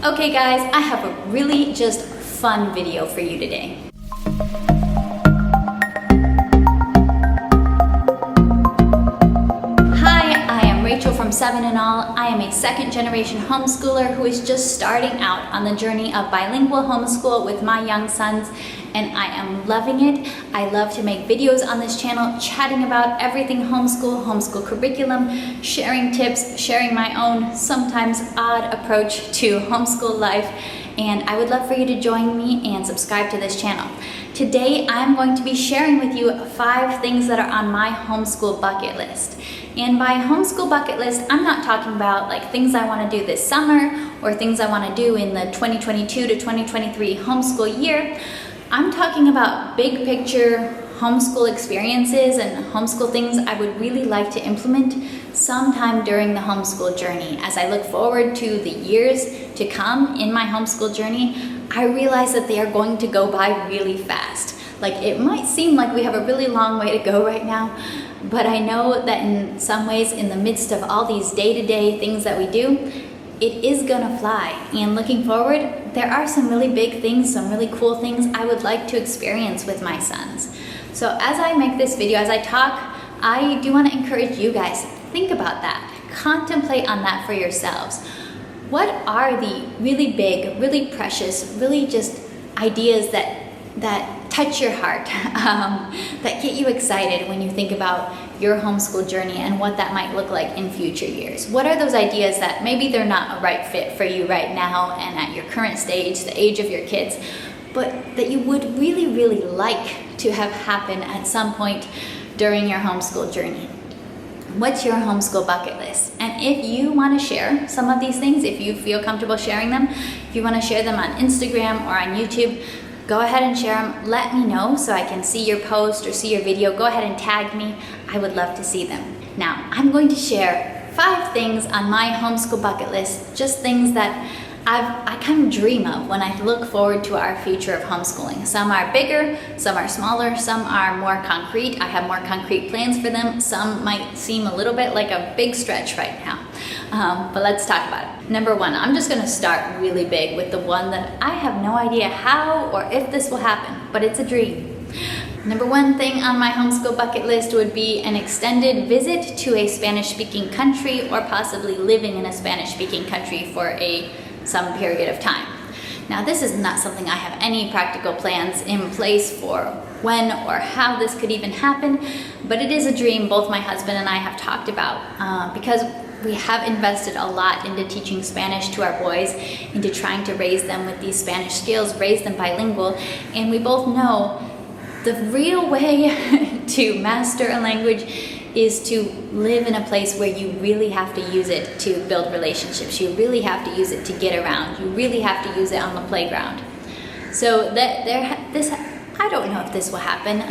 Okay guys, I have a really just fun video for you today. From 7 and All. I am a second generation homeschooler who is just starting out on the journey of bilingual homeschool with my young sons, and I am loving it. I love to make videos on this channel chatting about everything homeschool curriculum, sharing tips, sharing my own sometimes odd approach to homeschool life, and I would love for you to join me and subscribe to this channel. Today I'm going to be sharing with you 5 things that are on my homeschool bucket list. And by homeschool bucket list, I'm not talking about like things I want to do this summer or things I want to do in the 2022 to 2023 homeschool year. I'm talking about big picture homeschool experiences and homeschool things I would really like to implement sometime during the homeschool journey. As I look forward to the years to come in my homeschool journey, I realize that they are going to go by really fast. Like, it might seem like we have a really long way to go right now, but I know that in some ways, in the midst of all these day-to-day things that we do, it is gonna fly. And looking forward, there are some really big things, some really cool things I would like to experience with my sons. So as I make this video, as I talk, I do want to encourage you guys, think about that. Contemplate on that for yourselves. What are the really big, really precious, really just ideas that touch your heart, that get you excited when you think about your homeschool journey and what that might look like in future years? What are those ideas that maybe they're not a right fit for you right now and at your current stage, the age of your kids, but that you would really, really like to have happen at some point during your homeschool journey? What's your homeschool bucket list? And if you want to share some of these things, if you feel comfortable sharing them, if you want to share them on Instagram or on YouTube, go ahead and share them. Let me know so I can see your post or see your video. Go ahead and tag me. I would love to see them. Now, I'm going to share 5 things on my homeschool bucket list, just things that I kind of dream of when I look forward to our future of homeschooling. Some are bigger, some are smaller, some are more concrete. I have more concrete plans for them. Some might seem a little bit like a big stretch right now. But let's talk about it. Number 1, I'm just gonna start really big with the one that I have no idea how or if this will happen, but it's a dream. Number 1 thing on my homeschool bucket list would be an extended visit to a Spanish-speaking country, or possibly living in a Spanish-speaking country for some period of time. Now, this is not something I have any practical plans in place for when or how this could even happen, but it is a dream both my husband and I have talked about, because we have invested a lot into teaching Spanish to our boys, into trying to raise them with these Spanish skills, raise them bilingual, and we both know the real way to master a language is to live in a place where you really have to use it to build relationships. You really have to use it to get around. You really have to use it on the playground. So I don't know if this will happen.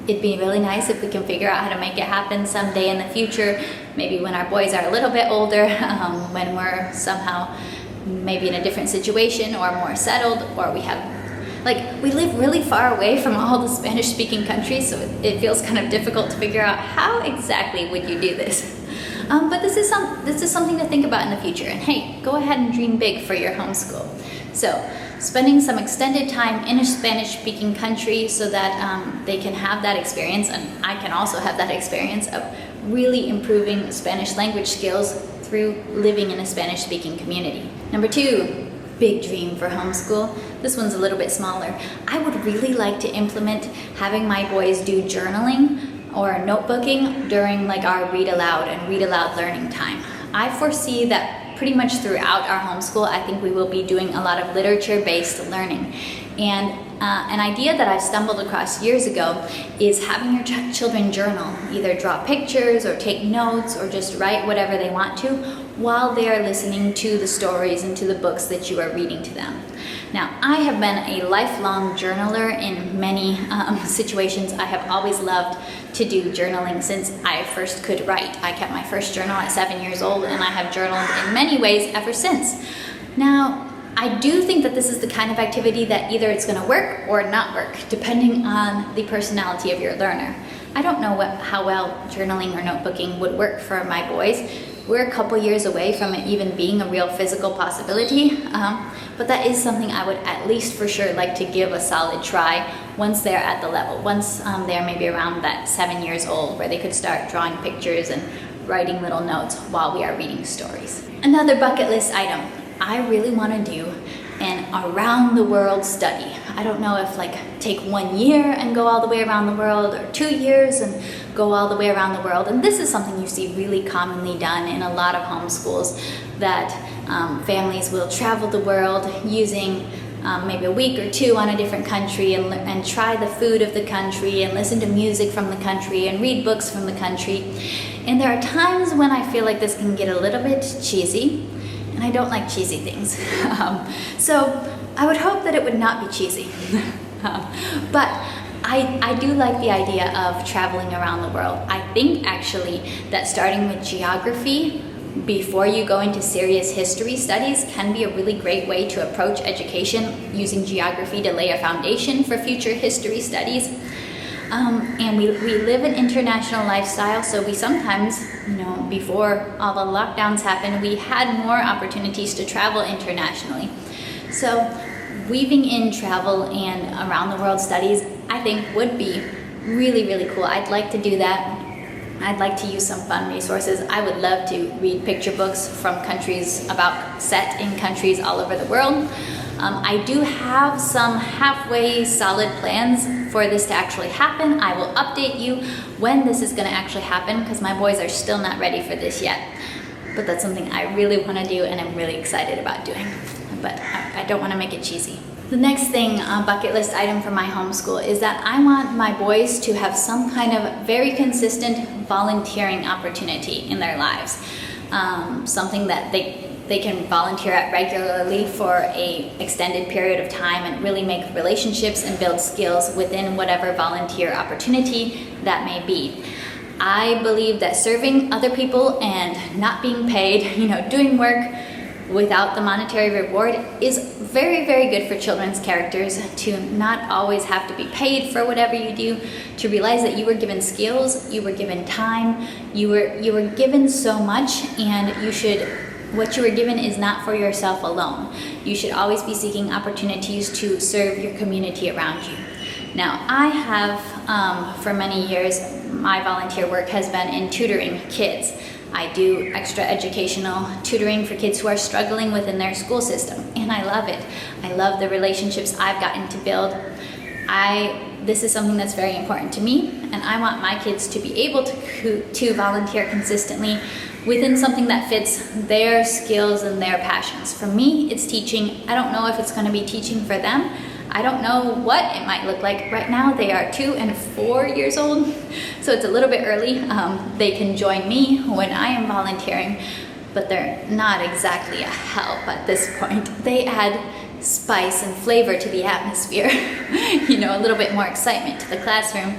It'd be really nice if we can figure out how to make it happen someday in the future, maybe when our boys are a little bit older, when we're somehow maybe in a different situation or more settled, or we live really far away from all the Spanish-speaking countries, so it feels kind of difficult to figure out how exactly would you do this. But this is something to think about in the future. And hey, go ahead and dream big for your homeschool. So, spending some extended time in a Spanish-speaking country so that they can have that experience, and I can also have that experience of really improving Spanish language skills through living in a Spanish-speaking community. Number 2. Big dream for homeschool. This one's a little bit smaller. I would really like to implement having my boys do journaling or notebooking during like our read aloud and read aloud learning time. I foresee that pretty much throughout our homeschool, I think we will be doing a lot of literature-based learning. And an idea that I stumbled across years ago is having your children journal, either draw pictures or take notes or just write whatever they want to while they are listening to the stories and to the books that you are reading to them. Now, I have been a lifelong journaler in many situations. I have always loved to do journaling since I first could write. I kept my first journal at 7 years old, and I have journaled in many ways ever since. Now, I do think that this is the kind of activity that either it's going to work or not work, depending on the personality of your learner. I don't know how well journaling or notebooking would work for my boys. We're a couple years away from it even being a real physical possibility, but that is something I would at least for sure like to give a solid try once they're at the level, once they're maybe around that 7 years old, where they could start drawing pictures and writing little notes while we are reading stories. Another bucket list item, I really want to do an around the world study. I don't know if take 1 year and go all the way around the world, or 2 years and go all the way around the world. And this is something you see really commonly done in a lot of homeschools, that families will travel the world using maybe a week or 2 on a different country and try the food of the country and listen to music from the country and read books from the country. And there are times when I feel like this can get a little bit cheesy, and I don't like cheesy things. So I would hope that it would not be cheesy. But I do like the idea of traveling around the world. I think actually that starting with geography before you go into serious history studies can be a really great way to approach education, using geography to lay a foundation for future history studies. And we live an international lifestyle, so we sometimes, before all the lockdowns happened, we had more opportunities to travel internationally. So weaving in travel and around the world studies, I think would be really, really cool. I'd like to do that. I'd like to use some fun resources. I would love to read picture books from countries set in countries all over the world. I do have some halfway solid plans for this to actually happen. I will update you when this is going to actually happen, because my boys are still not ready for this yet. But that's something I really want to do and I'm really excited about doing. But I don't want to make it cheesy. The next thing, bucket list item for my homeschool, is that I want my boys to have some kind of very consistent volunteering opportunity in their lives. Something that they can volunteer at regularly for a extended period of time and really make relationships and build skills within whatever volunteer opportunity that may be. I believe that serving other people and not being paid, doing work without the monetary reward is very, very good for children's characters, to not always have to be paid for whatever you do, to realize that you were given skills, you were given time, you were given so much, and what you were given is not for yourself alone. You should always be seeking opportunities to serve your community around you. Now, I have, for many years, my volunteer work has been in tutoring kids. I do extra educational tutoring for kids who are struggling within their school system, and I love it. I love the relationships I've gotten to build. This is something that's very important to me, and I want my kids to be able to volunteer consistently within something that fits their skills and their passions. For me, it's teaching. I don't know if it's going to be teaching for them. I don't know what it might look like. Right now they are 2 and 4 years old, so it's a little bit early. They can join me when I am volunteering, but they're not exactly a help at this point. They add spice and flavor to the atmosphere, a little bit more excitement to the classroom,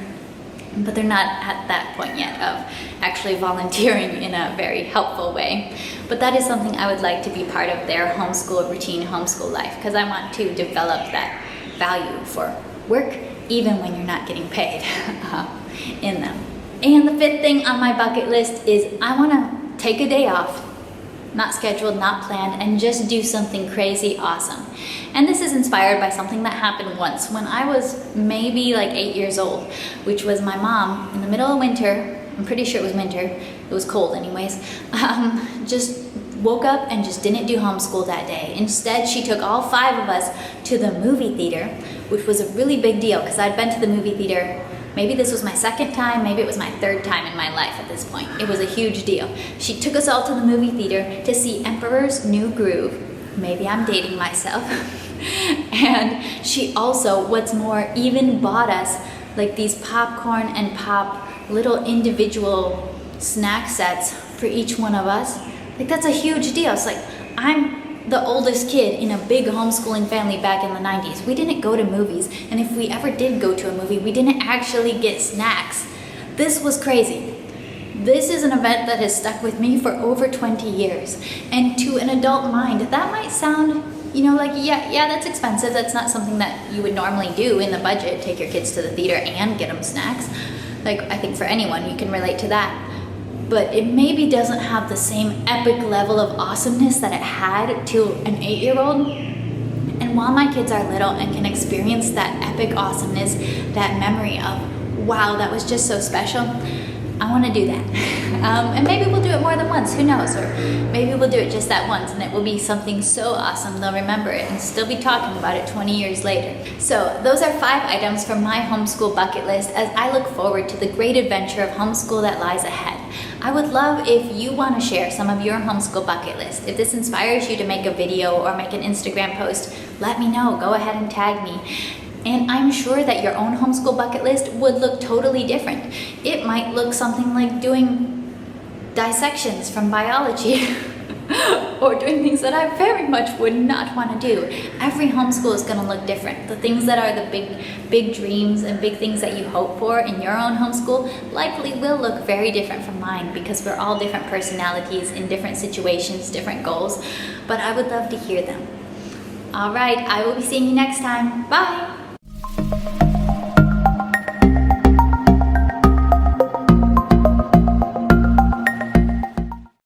but they're not at that point yet of actually volunteering in a very helpful way. But that is something I would like to be part of their homeschool routine, homeschool life, because I want to develop that value for work, even when you're not getting paid in them. And the 5th thing on my bucket list is I want to take a day off, not scheduled, not planned, and just do something crazy awesome. And this is inspired by something that happened once when I was maybe 8 years old, which was my mom in the middle of winter, I'm pretty sure it was winter, it was cold anyways, just woke up and just didn't do homeschool that day. Instead, she took all 5 of us to the movie theater, which was a really big deal because I'd been to the movie theater. Maybe this was my 2nd time, maybe it was my 3rd time in my life at this point. It was a huge deal. She took us all to the movie theater to see Emperor's New Groove. Maybe I'm dating myself. And she also, what's more, even bought us these popcorn and pop little individual snack sets for each one of us. That's a huge deal. It's I'm the oldest kid in a big homeschooling family back in the 90s. We didn't go to movies, and if we ever did go to a movie, we didn't actually get snacks. This was crazy. This is an event that has stuck with me for over 20 years. And to an adult mind, that might sound, yeah, that's expensive. That's not something that you would normally do in the budget, take your kids to the theater and get them snacks. I think for anyone, you can relate to that. but it maybe doesn't have the same epic level of awesomeness that it had to an 8-year-old. And while my kids are little and can experience that epic awesomeness, that memory of, wow, that was just so special, I want to do that. And maybe we'll do it more than once, who knows? Or maybe we'll do it just that once and it will be something so awesome they'll remember it and still be talking about it 20 years later. So those are 5 items from my homeschool bucket list as I look forward to the great adventure of homeschool that lies ahead. I would love if you want to share some of your homeschool bucket list. If this inspires you to make a video or make an Instagram post, let me know. Go ahead and tag me. And I'm sure that your own homeschool bucket list would look totally different. It might look something like doing dissections from biology or doing things that I very much would not want to do. Every homeschool is going to look different. The things that are the big dreams and big things that you hope for in your own homeschool likely will look very different from mine because we're all different personalities in different situations, different goals, but I would love to hear them. All right, I will be seeing you next time. Bye!